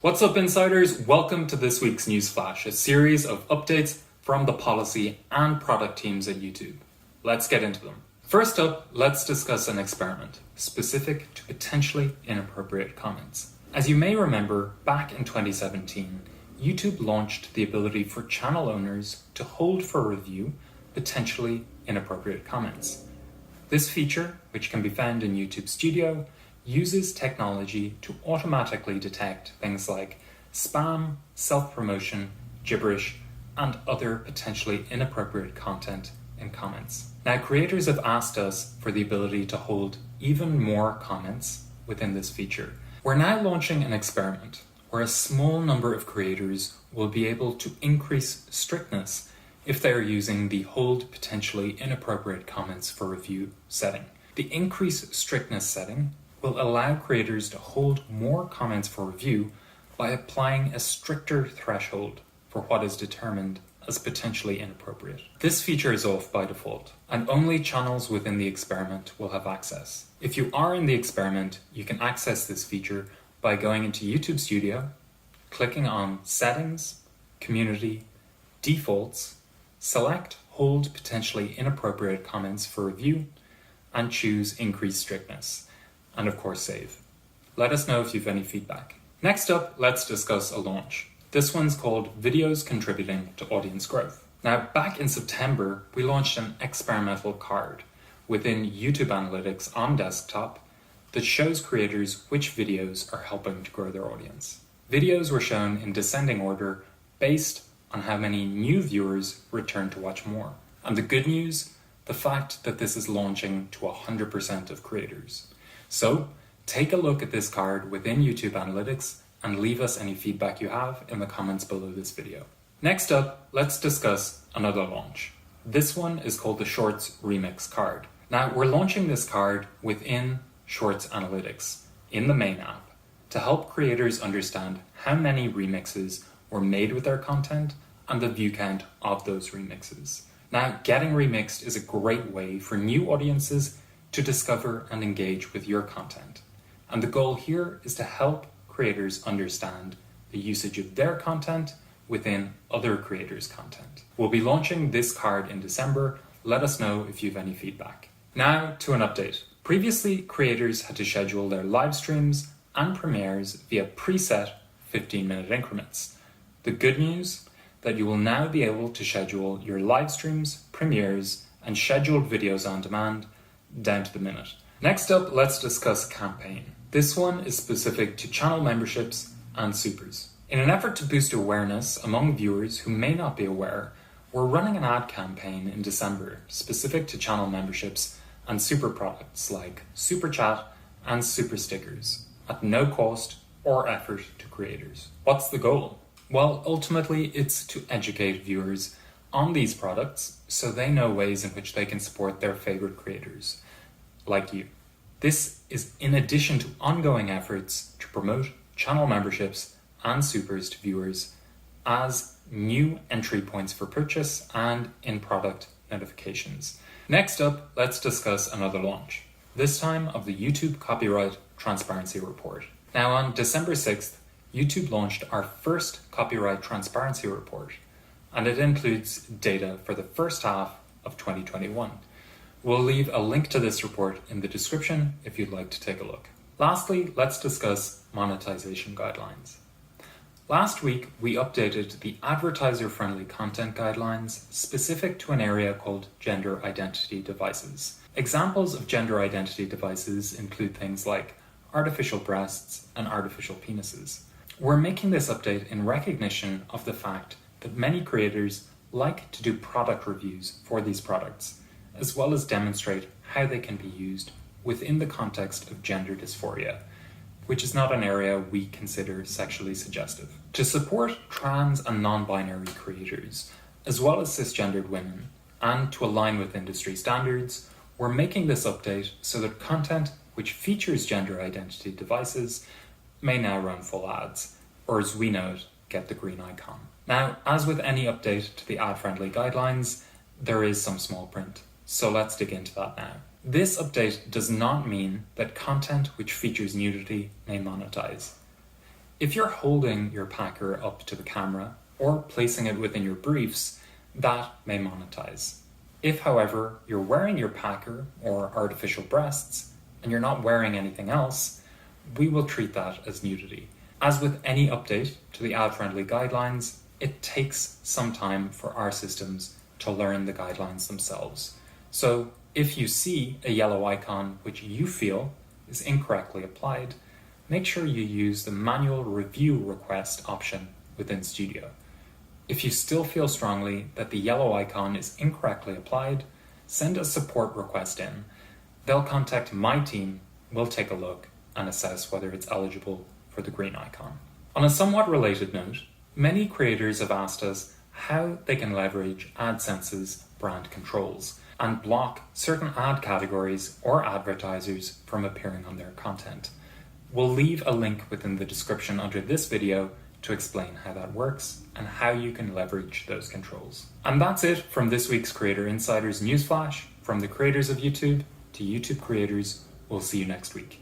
What's up, insiders? Welcome to this week's News Flash, a series of updates from the policy and product teams at YouTube. Let's get into them. First up, let's discuss an experiment specific to potentially inappropriate comments. As you may remember, back in 2017, YouTube launched the ability for channel owners to hold for review potentially inappropriate comments. This feature, which can be found in YouTube Studio, uses technology to automatically detect things like spam, self-promotion, gibberish, and other potentially inappropriate content in comments. Now, creators have asked us for the ability to hold even more comments within this feature. We're now launching an experiment where a small number of creators will be able to increase strictness if they are using the hold potentially inappropriate comments for review setting. The increase strictness setting will allow creators to hold more comments for review by applying a stricter threshold for what is determined as potentially inappropriate. This feature is off by default, and only channels within the experiment will have access. If you are in the experiment, you can access this feature by going into YouTube Studio, clicking on Settings, Community, Defaults, select Hold Potentially Inappropriate Comments for Review, and choose Increase Strictness. And of course save. Let us know if you have any feedback. Next up, let's discuss a launch. This one's called Videos Contributing to Audience Growth. Now, back in September, we launched an experimental card within YouTube Analytics on desktop that shows creators which videos are helping to grow their audience. Videos were shown in descending order based on how many new viewers return to watch more. And the good news, the fact that this is launching to 100% of creators. So, take a look at this card within YouTube Analytics and leave us any feedback you have in the comments below this video. Next up, let's discuss another launch. This one is called the Shorts Remix card. Now, we're launching this card within Shorts Analytics in the main app to help creators understand how many remixes were made with their content and the view count of those remixes. Now, getting remixed is a great way for new audiences to discover and engage with your content. And the goal here is to help creators understand the usage of their content within other creators' content. We'll be launching this card in December. Let us know if you have any feedback. Now to an update. Previously, creators had to schedule their live streams and premieres via preset 15-minute increments. The good news, that you will now be able to schedule your live streams, premieres, and scheduled videos on demand down to the minute. Next up, let's discuss Campaign. This one is specific to channel memberships and supers. In an effort to boost awareness among viewers who may not be aware, we're running an ad campaign in December specific to channel memberships and super products like Super Chat and Super Stickers at no cost or effort to creators. What's the goal? Well, ultimately, it's to educate viewers on these products so they know ways in which they can support their favorite creators, like you. This is in addition to ongoing efforts to promote channel memberships and supers to viewers as new entry points for purchase and in-product notifications. Next up, let's discuss another launch, this time of the YouTube Copyright Transparency Report. Now, on December 6th, YouTube launched our first Copyright Transparency Report, and it includes data for the first half of 2021. We'll leave a link to this report in the description if you'd like to take a look. Lastly, let's discuss monetization guidelines. Last week, we updated the advertiser-friendly content guidelines specific to an area called gender identity devices. Examples of gender identity devices include things like artificial breasts and artificial penises. We're making this update in recognition of the fact that many creators like to do product reviews for these products, as well as demonstrate how they can be used within the context of gender dysphoria, which is not an area we consider sexually suggestive. To support trans and non-binary creators, as well as cisgendered women, and to align with industry standards, we're making this update so that content which features gender identity devices may now run full ads, or as we know it, get the green icon. Now, as with any update to the ad-friendly guidelines, there is some small print, so let's dig into that now. This update does not mean that content which features nudity may monetize. If you're holding your packer up to the camera or placing it within your briefs, that may monetize. If, however, you're wearing your packer or artificial breasts and you're not wearing anything else, we will treat that as nudity. As with any update to the ad-friendly guidelines, it takes some time for our systems to learn the guidelines themselves. So if you see a yellow icon which you feel is incorrectly applied, make sure you use the manual review request option within Studio. If you still feel strongly that the yellow icon is incorrectly applied, send a support request in. They'll contact my team, we'll take a look and assess whether it's eligible for the green icon. On a somewhat related note, many creators have asked us how they can leverage AdSense's brand controls and block certain ad categories or advertisers from appearing on their content. We'll leave a link within the description under this video to explain how that works and how you can leverage those controls. And that's it from this week's Creator Insiders Newsflash. From the creators of YouTube to YouTube creators, we'll see you next week.